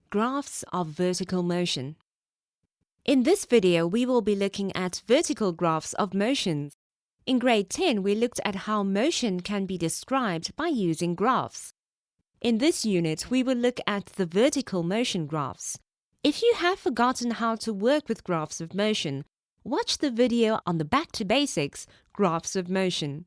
Graphs of vertical motion. In this video, we will be looking at vertical graphs of motion. In grade 10, we looked at how motion can be described by using graphs. In this unit, we will look at the vertical motion graphs. If you have forgotten how to work with graphs of motion, watch the video on the Back to Basics Graphs of Motion.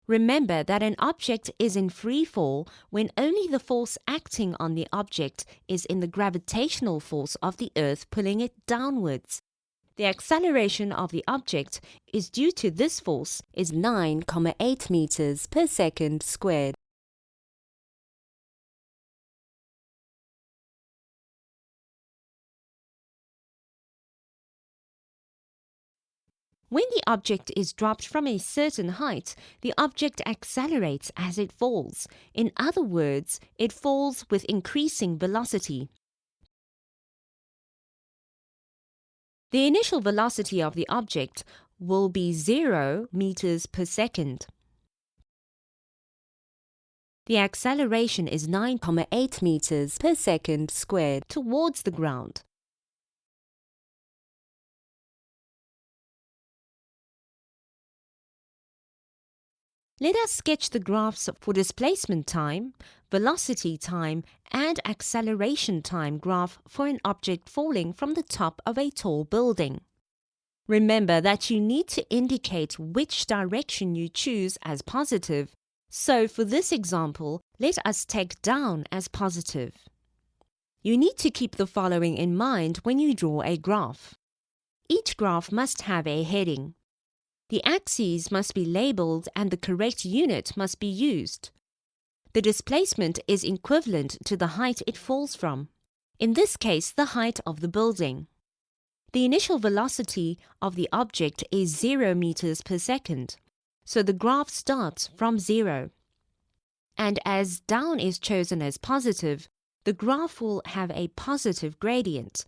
Remember that an object is in free fall when only the force acting on the object is in the gravitational force of the Earth pulling it downwards. The acceleration of the object is due to this force is 9,8 meters per second squared. When the object is dropped from a certain height, the object accelerates as it falls. In other words, it falls with increasing velocity. The initial velocity of the object will be 0 meters per second. The acceleration is 9,8 meters per second squared towards the ground. Let us sketch the graphs for displacement time, velocity time, and acceleration time graph for an object falling from the top of a tall building. Remember that you need to indicate which direction you choose as positive, so for this example, let us take down as positive. You need to keep the following in mind when you draw a graph. Each graph must have a heading. The axes must be labeled and the correct unit must be used. The displacement is equivalent to the height it falls from. In this case, the height of the building. The initial velocity of the object is 0 meters per second, so the graph starts from 0. And as down is chosen as positive, the graph will have a positive gradient.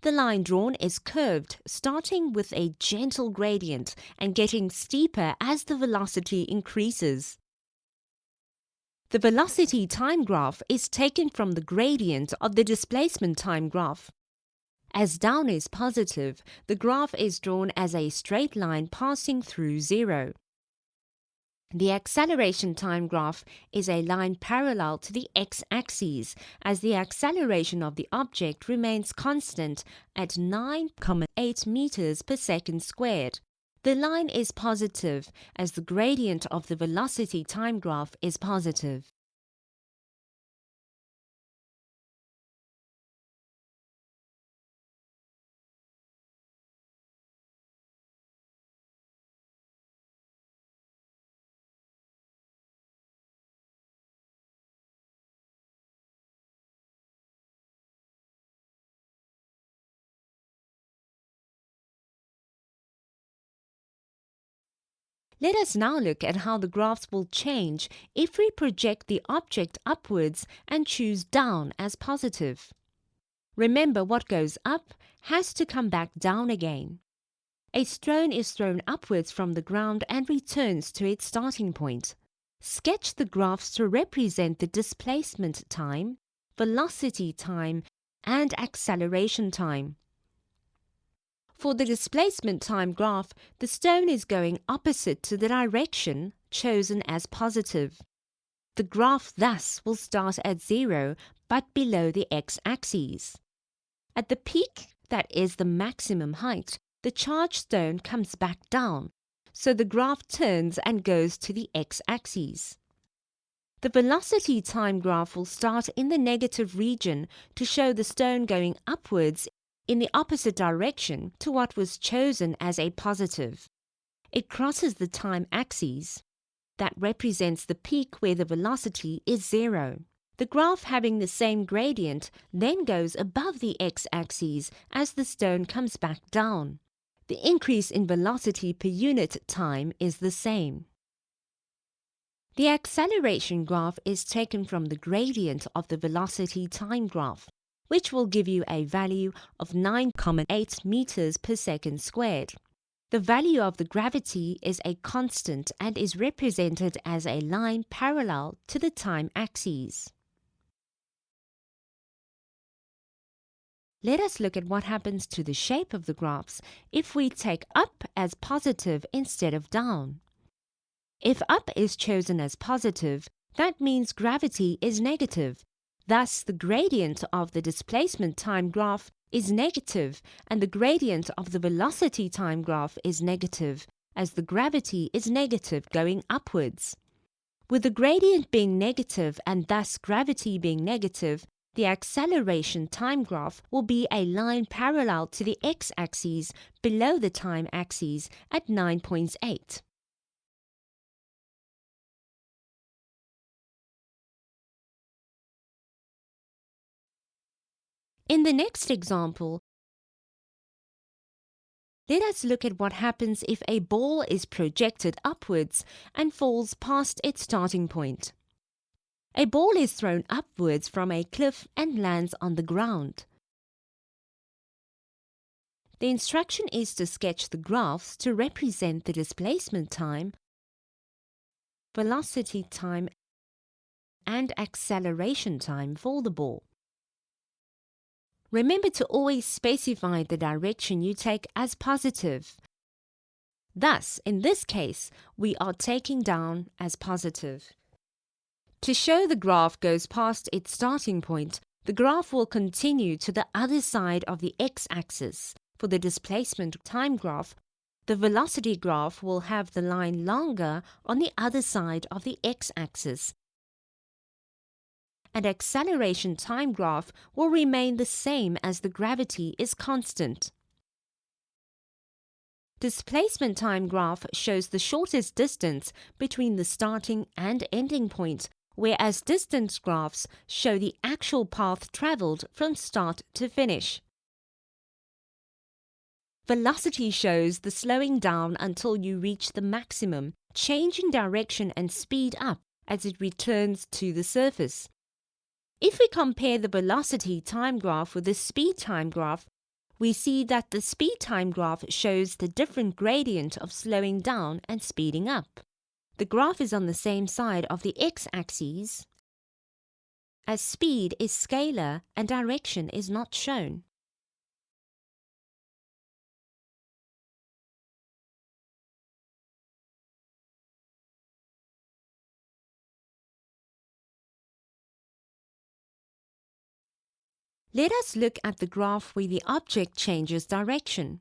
The line drawn is curved, starting with a gentle gradient and getting steeper as the velocity increases. The velocity time graph is taken from the gradient of the displacement time graph. As down is positive, the graph is drawn as a straight line passing through 0. The acceleration time graph is a line parallel to the x-axis, as the acceleration of the object remains constant at 9,8 meters per second squared. The line is positive, as the gradient of the velocity time graph is positive. Let us now look at how the graphs will change if we project the object upwards and choose down as positive. Remember, what goes up has to come back down again. A stone is thrown upwards from the ground and returns to its starting point. Sketch the graphs to represent the displacement time, velocity time, and acceleration time. For the displacement time graph, the stone is going opposite to the direction chosen as positive. The graph thus will start at 0 but below the x-axis. At the peak, that is the maximum height, the charged stone comes back down, so the graph turns and goes to the x-axis. The velocity time graph will start in the negative region to show the stone going upwards in the opposite direction to what was chosen as a positive. It crosses the time axis. That represents the peak where the velocity is 0. The graph having the same gradient then goes above the x-axis as the stone comes back down. The increase in velocity per unit time is the same. The acceleration graph is taken from the gradient of the velocity time graph, which will give you a value of 9,8 meters per second squared. The value of the gravity is a constant and is represented as a line parallel to the time axis. Let us look at what happens to the shape of the graphs if we take up as positive instead of down. If up is chosen as positive, that means gravity is negative. Thus, the gradient of the displacement time graph is negative and the gradient of the velocity time graph is negative, as the gravity is negative going upwards. With the gradient being negative and thus gravity being negative, the acceleration time graph will be a line parallel to the x-axis below the time axis at 9.8. In the next example, let us look at what happens if a ball is projected upwards and falls past its starting point. A ball is thrown upwards from a cliff and lands on the ground. The instruction is to sketch the graphs to represent the displacement time, velocity time, and acceleration time for the ball. Remember to always specify the direction you take as positive. Thus, in this case, we are taking down as positive. To show the graph goes past its starting point, the graph will continue to the other side of the x-axis. For the displacement time graph, the velocity graph will have the line longer on the other side of the x-axis, and acceleration time graph will remain the same as the gravity is constant. Displacement time graph shows the shortest distance between the starting and ending point, whereas distance graphs show the actual path traveled from start to finish. Velocity shows the slowing down until you reach the maximum, changing direction and speed up as it returns to the surface. If we compare the velocity time graph with the speed time graph, we see that the speed time graph shows the different gradient of slowing down and speeding up. The graph is on the same side of the x-axis, as speed is scalar and direction is not shown. Let us look at the graph where the object changes direction.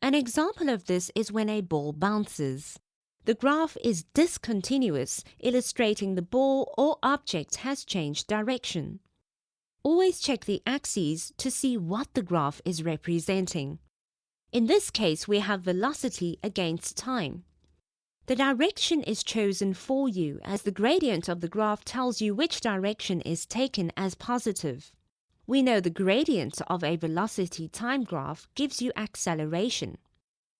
An example of this is when a ball bounces. The graph is discontinuous, illustrating the ball or object has changed direction. Always check the axes to see what the graph is representing. In this case, we have velocity against time. The direction is chosen for you as the gradient of the graph tells you which direction is taken as positive. We know the gradient of a velocity time graph gives you acceleration.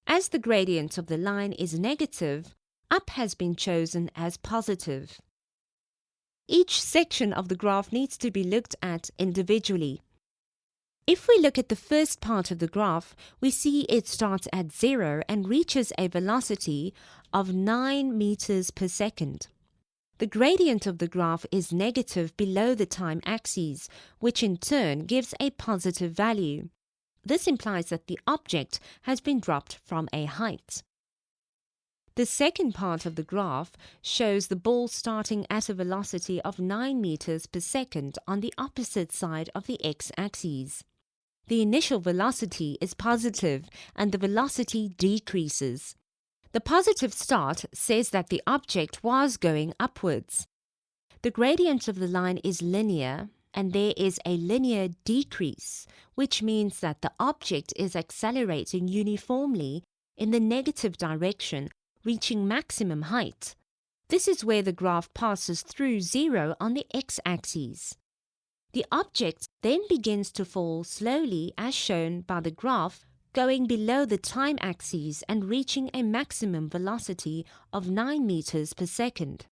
As the gradient of the line is negative, up has been chosen as positive. Each section of the graph needs to be looked at individually. If we look at the first part of the graph, we see it starts at 0 and reaches a velocity of 9 meters per second. The gradient of the graph is negative below the time axis, which in turn gives a positive value. This implies that the object has been dropped from a height. The second part of the graph shows the ball starting at a velocity of 9 meters per second on the opposite side of the x-axis. The initial velocity is positive and the velocity decreases. The positive start says that the object was going upwards. The gradient of the line is linear and there is a linear decrease, which means that the object is accelerating uniformly in the negative direction, reaching maximum height. This is where the graph passes through 0 on the x-axis. The object then begins to fall slowly as shown by the graph, going below the time axis and reaching a maximum velocity of 9 meters per second.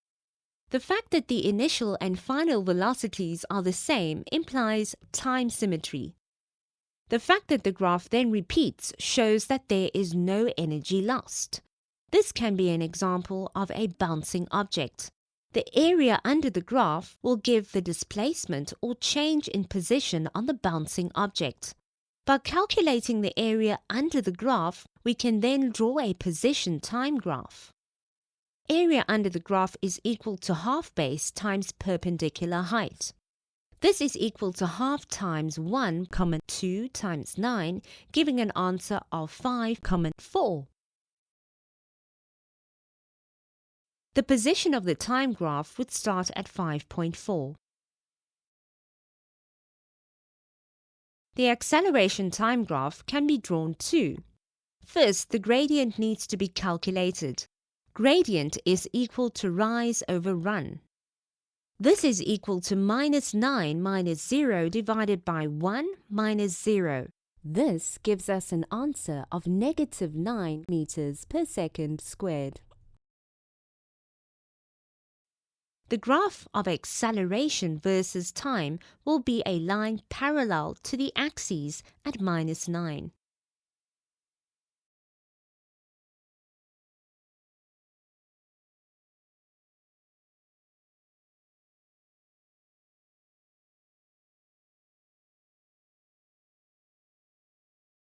The fact that the initial and final velocities are the same implies time symmetry. The fact that the graph then repeats shows that there is no energy lost. This can be an example of a bouncing object. The area under the graph will give the displacement or change in position on the bouncing object. By calculating the area under the graph, we can then draw a position time graph. Area under the graph is equal to half base times perpendicular height. This is equal to half times 1, 2 times 9, giving an answer of 5, 4. The position of the time graph would start at 5.4. The acceleration time graph can be drawn too. First, the gradient needs to be calculated. Gradient is equal to rise over run. This is equal to -9 minus 0 divided by 1 minus 0. This gives us an answer of -9 meters per second squared. The graph of acceleration versus time will be a line parallel to the axes at -9.